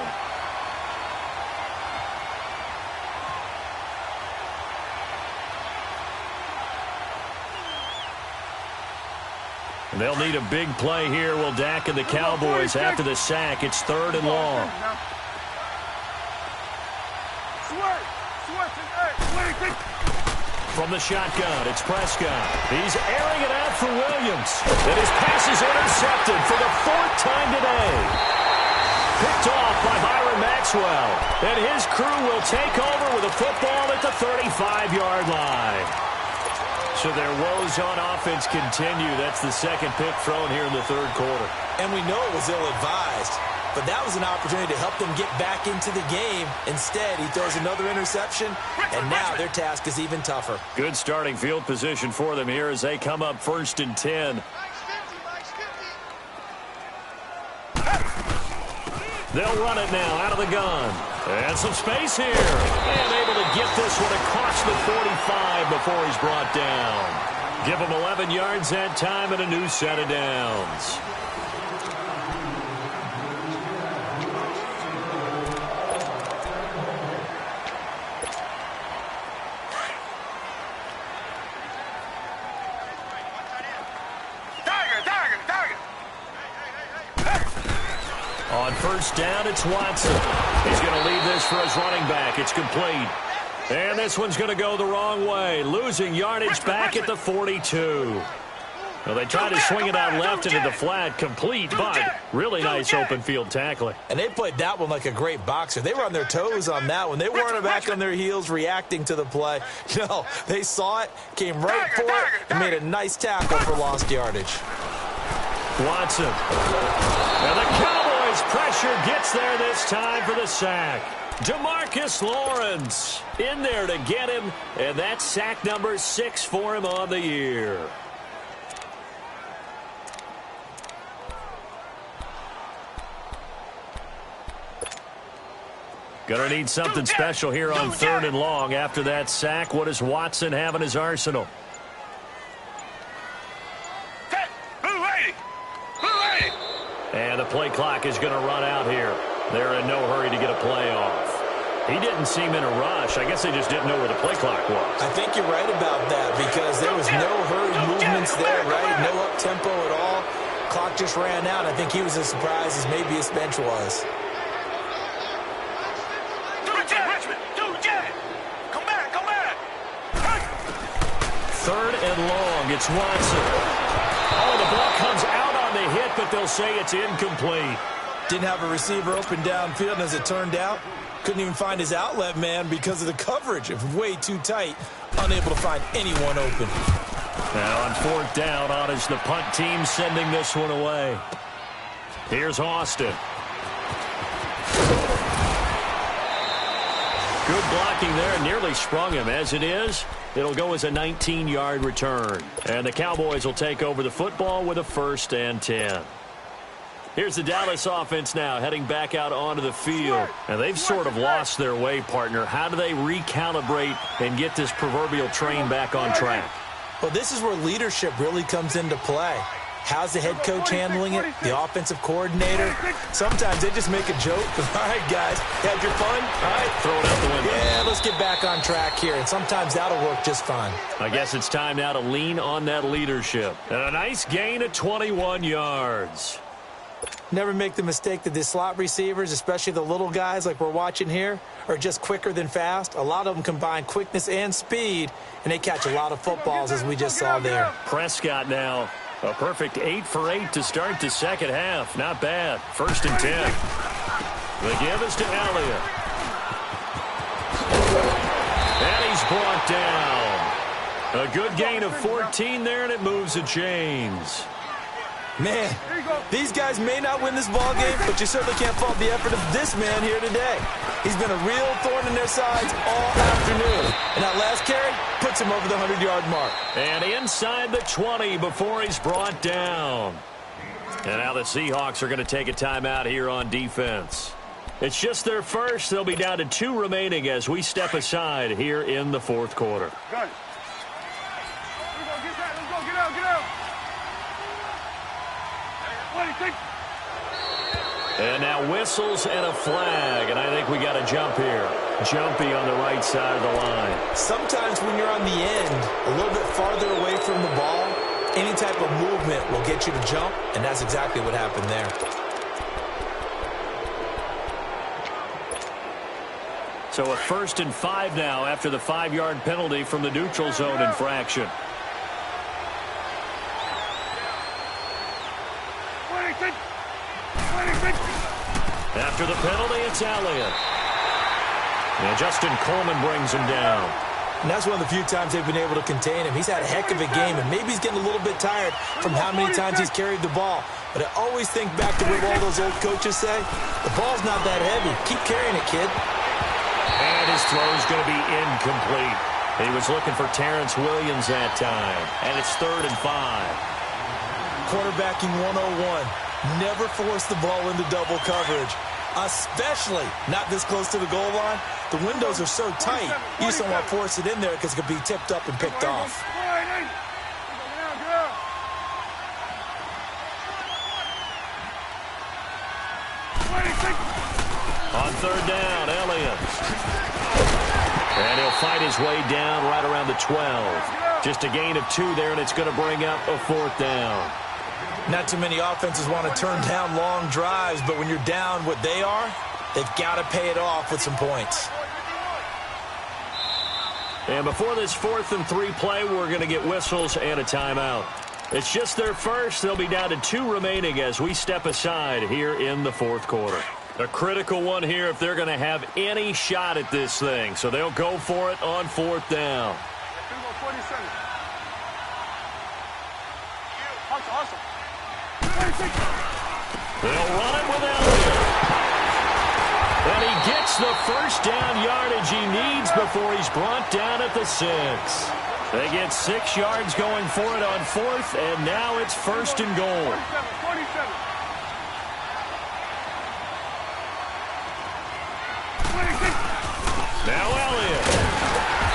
They'll need a big play here. Will Dak and the Cowboys after the sack. It's 3rd and long. From the shotgun, it's Prescott. He's airing it out for Williams. And his pass is intercepted for the 4th time today. Picked off by Byron Maxwell. And his crew will take over with a football at the 35-yard line. So their woes on offense continue. That's the 2nd pick thrown here in the 3rd quarter. And we know it was ill-advised. But that was an opportunity to help them get back into the game. Instead, he throws another interception, and now their task is even tougher. Good starting field position for them here as they come up 1st and 10. They'll run it now out of the gun. And some space here. And able to get this one across the 45 before he's brought down. Give him 11 yards that time and a new set of downs. On 1st down, it's Watson. He's going to leave this for his running back. It's complete. And this one's going to go the wrong way. Losing yardage back at the 42. Well, they tried to swing it out left into the flat. Complete, but really nice open field tackling. And they played that one like a great boxer. They were on their toes on that one. They weren't back on their heels reacting to the play. No, they saw it, came right for it, and made a nice tackle for lost yardage. Watson. And the Cowboys pressure gets there this time for the sack. DeMarcus Lawrence in there to get him, and that's sack number 6 for him on the year. Gonna need something special here on 3rd and long. After that sack, what does Watson have in his arsenal? And the play clock is going to run out here. They're in no hurry to get a play off. He didn't seem in a rush. I guess they just didn't know where the play clock was. I think you're right about that because there was no hurried movements there, right? No up-tempo at all. Clock just ran out. I think he was as surprised as maybe his bench was. Third and long. It's Watson. Oh, the ball comes out on the hit, but they'll say it's incomplete. Didn't have a receiver open downfield, and as it turned out, couldn't even find his outlet man because of the coverage. It was way too tight, unable to find anyone open. Now on 4th down, on is the punt team sending this one away. Here's Austin. Good blocking there. Nearly sprung him. As it is, it'll go as a 19-yard return. And the Cowboys will take over the football with a 1st and 10. Here's the Dallas offense now heading back out onto the field. And they've sort of lost their way, partner. How do they recalibrate and get this proverbial train back on track? Well, this is where leadership really comes into play. How's the head coach handling it? The offensive coordinator? Sometimes they just make a joke. All right, guys, had your fun? All right, throw it out the window. Yeah, let's get back on track here. And sometimes that'll work just fine. I guess it's time now to lean on that leadership. And a nice gain of 21 yards. Never make the mistake that the slot receivers, especially the little guys like we're watching here, are just quicker than fast. A lot of them combine quickness and speed, and they catch a lot of footballs, as we just saw there. Prescott now, a perfect 8 for 8 to start the second half. Not bad. 1st and 10. The give is to Elliott. And he's brought down. A good gain of 14 there, and it moves the chains. Man, these guys may not win this ball game, but you certainly can't fault the effort of this man here today. He's been a real thorn in their sides all afternoon. And that last carry puts him over the 100-yard mark. And inside the 20 before he's brought down. And now the Seahawks are going to take a timeout here on defense. It's just their first. They'll be down to 2 remaining as we step aside here in the 4th quarter. Got it. Let's go, get out, get out. And now whistles and a flag, and I think we got a jump here. Jumpy on the right side of the line. Sometimes when you're on the end, a little bit farther away from the ball, any type of movement will get you to jump, and that's exactly what happened there. So a 1st and 5 now after the 5-yard penalty from the neutral zone infraction. After the penalty, it's Elliott. And Justin Coleman brings him down. And that's one of the few times they've been able to contain him. He's had a heck of a game, and maybe he's getting a little bit tired from how many times he's carried the ball. But I always think back to what all those old coaches say. The ball's not that heavy. Keep carrying it, kid. And his throw's going to be incomplete. He was looking for Terrence Williams that time. And it's 3rd and 5. Quarterbacking 101. Never force the ball into double coverage, especially not this close to the goal line. The windows are so tight, you just don't want to force it in there because it could be tipped up and picked off. On 3rd down, Elliott. And he'll fight his way down right around the 12. Just a gain of 2 there, and it's going to bring up a 4th down. Not too many offenses want to turn down long drives, but when you're down what they are, they've got to pay it off with some points. And before this 4th and 3 play, we're going to get whistles and a timeout. It's just their first. They'll be down to 2 remaining as we step aside here in the 4th quarter. A critical one here if they're going to have any shot at this thing. So they'll go for it on 4th down. They'll run it with Elliott. And he gets the 1st down yardage he needs before he's brought down at the 6. They get 6 yards going for it on 4th, and now it's 1st and goal. Now Elliott.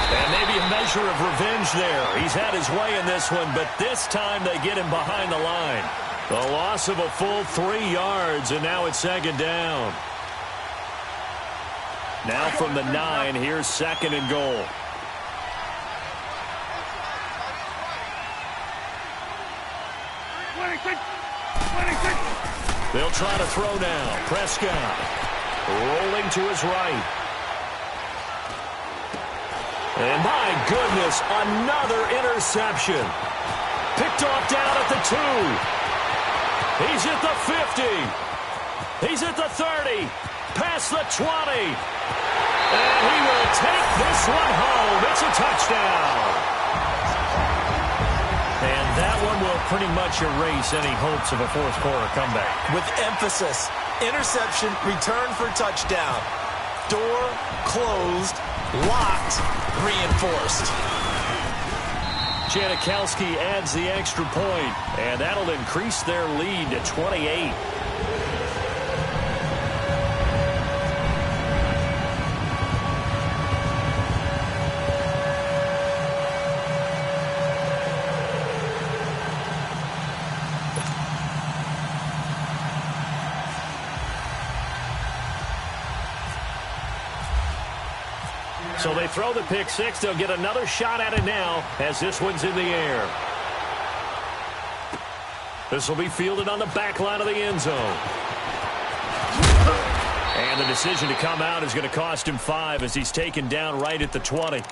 And maybe a measure of revenge there. He's had his way in this one, but this time they get him behind the line. The loss of a full 3 yards, and now it's 2nd down. Now from the 9, here's 2nd and goal. They'll try to throw now. Prescott rolling to his right. And my goodness, another interception. Picked off down at the 2. He's at the 50. He's at the 30. Past the 20. And he will take this one home. It's a touchdown. And that one will pretty much erase any hopes of a 4th quarter comeback. With emphasis, interception, return for touchdown. Door closed, locked, reinforced. Janikowski adds the extra point, and that'll increase their lead to 28. So they throw the pick six. They'll get another shot at it now as this one's in the air. This will be fielded on the back line of the end zone. And the decision to come out is going to cost him 5 as he's taken down right at the 20.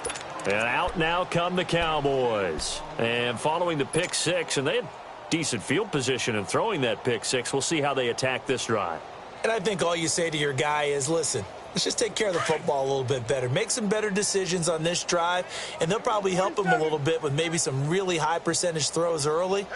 And out now come the Cowboys. And following the pick six, and they had decent field position in throwing that pick six. We'll see how they attack this drive. And I think all you say to your guy is, listen, let's just take care of the football a little bit better. Make some better decisions on this drive, and they'll probably help him a little bit with maybe some really high percentage throws early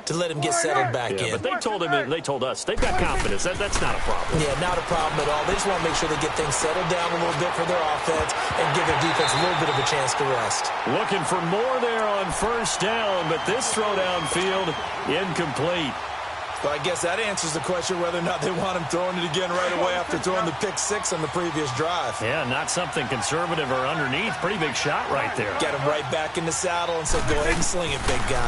to let him get settled back in. But they told us they've got confidence. That's not a problem. Yeah, not a problem at all. They just want to make sure they get things settled down a little bit for their offense and give their defense a little bit of a chance to rest. Looking for more there on first down, but this throw downfield incomplete. Well, I guess that answers the question whether or not they want him throwing it again right away after throwing the pick six on the previous drive. Yeah, not something conservative or underneath. Pretty big shot right there. Get him right back in the saddle and said, go ahead and sling it, big guy.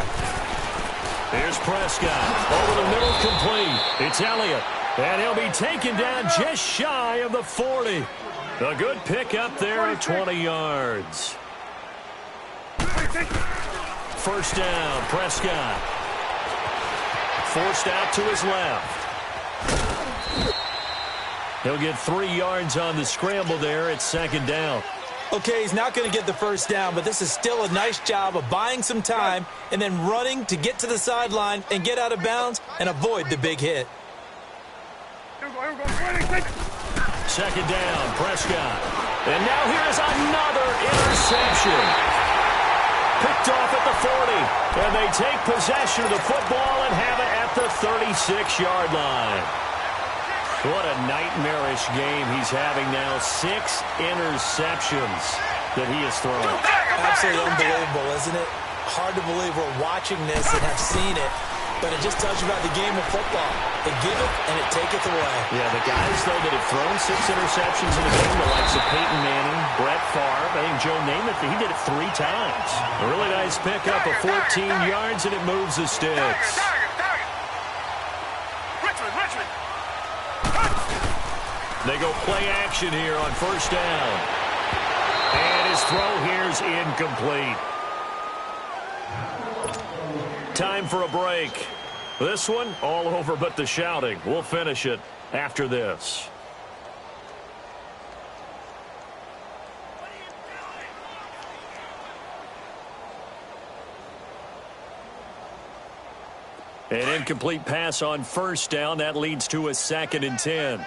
Here's Prescott. Over the middle, complete. It's Elliott. And he'll be taken down just shy of the 40. A good pick up there at 20 yards. First down, Prescott. Forced out to his left. He'll get 3 yards on the scramble there at second down. Okay, he's not going to get the first down, but this is still a nice job of buying some time and then running to get to the sideline and get out of bounds and avoid the big hit. Second down, Prescott. And now here's another interception. Picked off at the 40, and they take possession of the football and have it at the 36-yard line. What a nightmarish game he's having now. 6 interceptions that he has thrown. Absolutely unbelievable, isn't it? Hard to believe we're watching this and have seen it, but it just tells you about the game of football. It giveth and it taketh away. Yeah, the guys, though, that have thrown 6 interceptions in a game, the likes of Peyton Manning, Brett Favre, I think Joe Namath, he did it 3 times. A really nice pickup of 14 yards, and it moves the sticks. They go play action here on first down. And his throw here's incomplete. Time for a break. This one, all over but the shouting. We'll finish it after this. An incomplete pass on first down. That leads to a 2nd and 10.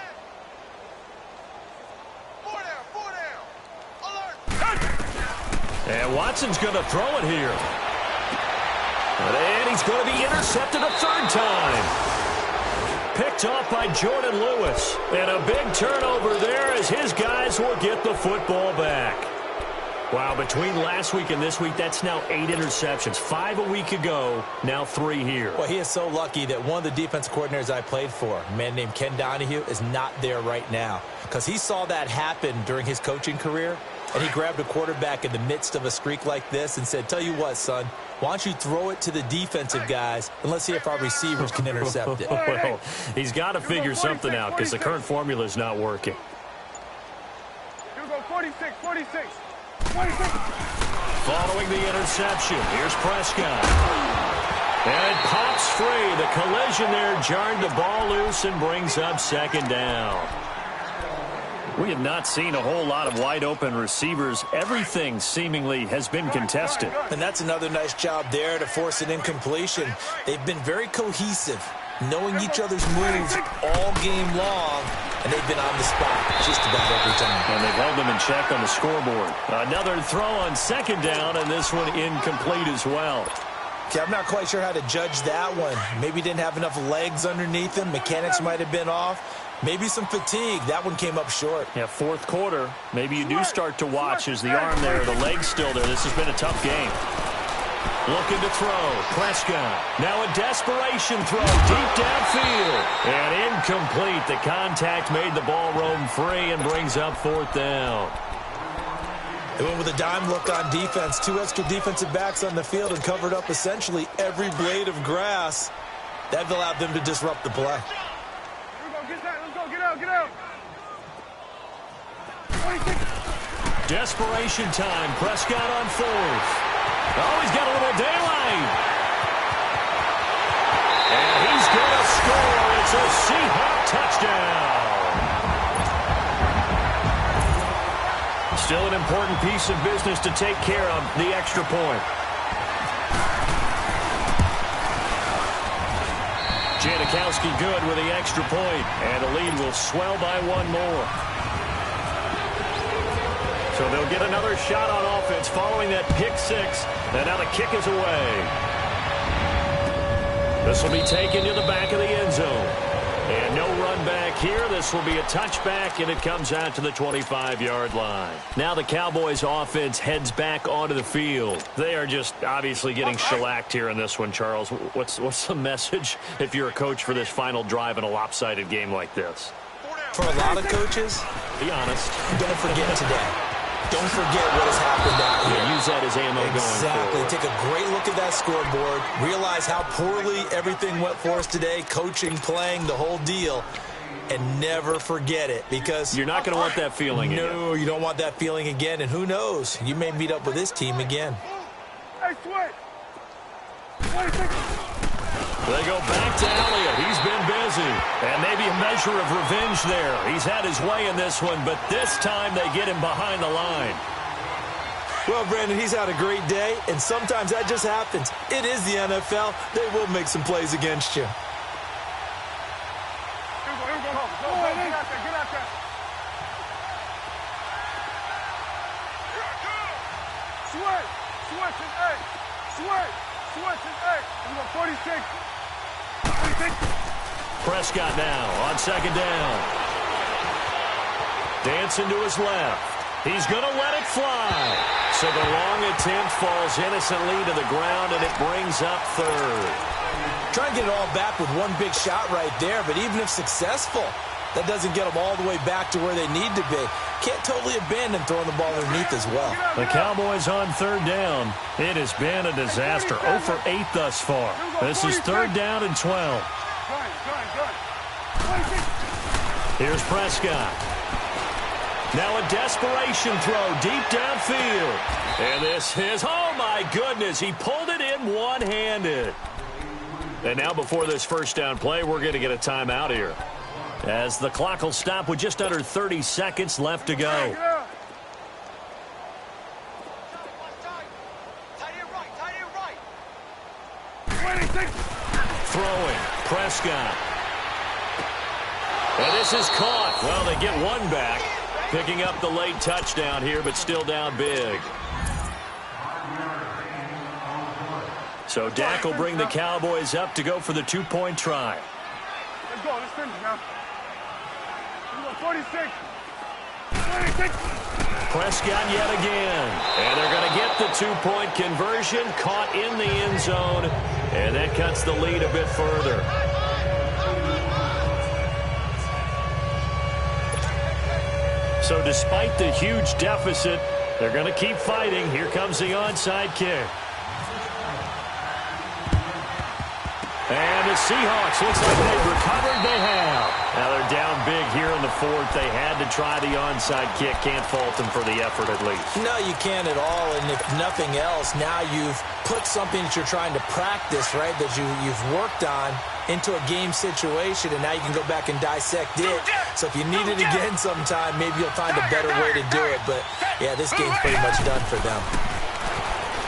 And Watson's going to throw it here. And he's going to be intercepted a 3rd time. Picked off by Jordan Lewis. And a big turnover there as his guys will get the football back. Wow, between last week and this week, that's now 8 interceptions. 5 a week ago, now 3 here. Well, he is so lucky that one of the defense coordinators I played for, a man named Ken Donahue, is not there right now. Because he saw that happen during his coaching career, and he grabbed a quarterback in the midst of a streak like this and said, tell you what, son, why don't you throw it to the defensive guys, and let's see if our receivers can intercept it. Well, he's got to figure something out because the current formula is not working. Here we go, 46. Following the interception, here's Prescott. And it pops free. The collision there jarred the ball loose and brings up 2nd down. We have not seen a whole lot of wide-open receivers. Everything seemingly has been contested. And that's another nice job there to force an incompletion. They've been very cohesive, knowing each other's moves all game long, and they've been on the spot just about every time. And they've held them in check on the scoreboard. Another throw on 2nd down, and this one incomplete as well. Okay, I'm not quite sure how to judge that one. Maybe didn't have enough legs underneath him. Mechanics might have been off. Maybe some fatigue. That one came up short. Yeah, fourth quarter. Maybe you do start to watch as the arm there, the leg's still there. This has been a tough game. Looking to throw. Prescott. Now a desperation throw deep downfield. And incomplete. The contact made the ball roam free and brings up fourth down. They went with a dime look on defense. 2 extra defensive backs on the field and covered up essentially every blade of grass. That allowed them to disrupt the play. Get out. Desperation time. Prescott on fourth. Oh, he's got a little daylight. And he's going to score. It's a Seahawk touchdown. Still an important piece of business to take care of, the extra point. Janikowski good with the extra point, and the lead will swell by one more. So they'll get another shot on offense following that pick six, and now the kick is away. This will be taken to the back of the end zone. And no run back here. This will be a touchback, and it comes out to the 25-yard line. Now the Cowboys' offense heads back onto the field. They are just obviously getting shellacked here in this one, Charles. What's the message if you're a coach for this final drive in a lopsided game like this? For a lot of coaches, be honest. Don't forget today. Don't forget what has happened out here. Yeah, use that as ammo going forward. Exactly. Take a great look at that scoreboard. Realize how poorly everything went for us today. Coaching, playing, the whole deal. And never forget it, because you're not going to want that feeling again. No, you don't want that feeling again. And who knows? You may meet up with this team again. Hey, Sweat. They go back to Elliott. He's been busy. And maybe a measure of revenge there. He's had his way in this one, but this time they get him behind the line. Well, Brandon, he's had a great day, and sometimes that just happens. It is the NFL. They will make some plays against you. Get out there. Switch is A. Switch is A. We got 46. Prescott now on second down. Dancing to his left. He's going to let it fly. So the long attempt falls innocently to the ground, and it brings up third. Trying to get it all back with one big shot right there, but even if successful, that doesn't get them all the way back to where they need to be. Can't totally abandon throwing the ball underneath as well. The Cowboys on third down. It has been a disaster. 0 for 8 thus far. This is third down and 12. Here's Prescott. Now a desperation throw deep downfield. And this is, oh my goodness, he pulled it in one-handed. And now before this first down play, we're going to get a timeout here, as the clock will stop with just under 30 seconds left to go. Throwing, Prescott. And this is caught. Well, they get one back, picking up the late touchdown here, but still down big. So Dak will bring the Cowboys up to go for the two-point try. Let's go. Let's finish now. 46. Prescott yet again. And they're going to get the two-point conversion, caught in the end zone, and that cuts the lead a bit further. So despite the huge deficit, they're going to keep fighting. Here comes the onside kick. And the Seahawks, looks like they've recovered. They have. Now they're down big here in the fourth. They had to try the onside kick. Can't fault them for the effort at least. No, you can't at all. And if nothing else, now you've put something that you're trying to practice, right, that you've worked on into a game situation, and now you can go back and dissect it. So if you need it again sometime, maybe you'll find a better way to do it. But, yeah, this game's pretty much done for them.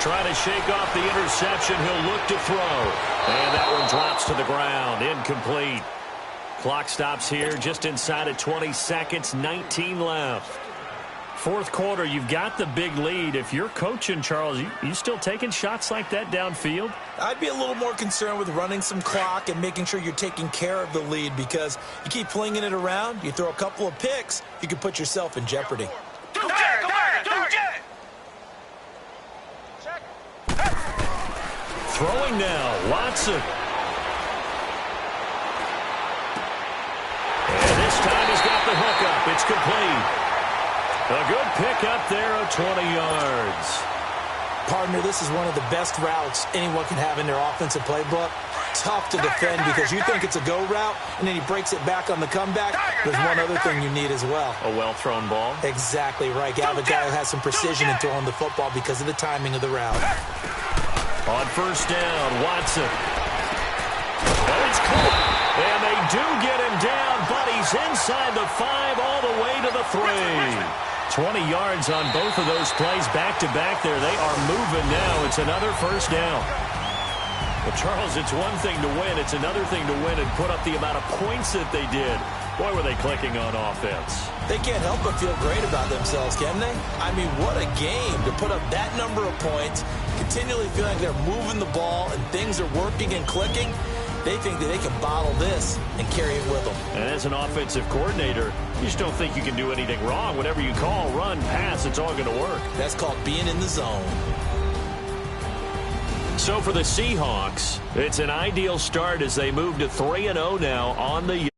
Trying to shake off the interception. He'll look to throw. And that one drops to the ground. Incomplete. Clock stops here just inside of 20 seconds. 19 left. Fourth quarter, you've got the big lead. If you're coaching, Charles, you still taking shots like that downfield? I'd be a little more concerned with running some clock and making sure you're taking care of the lead, because you keep flinging it around, you throw a couple of picks, you can put yourself in jeopardy. Throwing now, Watson. And this time he's got the hook up. It's complete. A good pickup there of 20 yards. Partner, this is one of the best routes anyone can have in their offensive playbook. Tough to defend because you think it's a go route, and then he breaks it back on the comeback. There's one other thing you need as well. A well-thrown ball. Exactly right. You have a guy who has some precision in throwing the football because of the timing of the route. On first down, Watson. And it's caught. And they do get him down, but he's inside the 5 all the way to the 3. 20 yards on both of those plays back-to-back there. They are moving now. It's another first down. Well, Charles, it's one thing to win. It's another thing to win and put up the amount of points that they did. Boy, were they clicking on offense. They can't help but feel great about themselves, can they? I mean, what a game to put up that number of points, continually feeling like they're moving the ball and things are working and clicking. They think that they can bottle this and carry it with them. And as an offensive coordinator, you just don't think you can do anything wrong. Whatever you call, run, pass, it's all going to work. That's called being in the zone. So for the Seahawks, it's an ideal start as they move to 3-0 now on the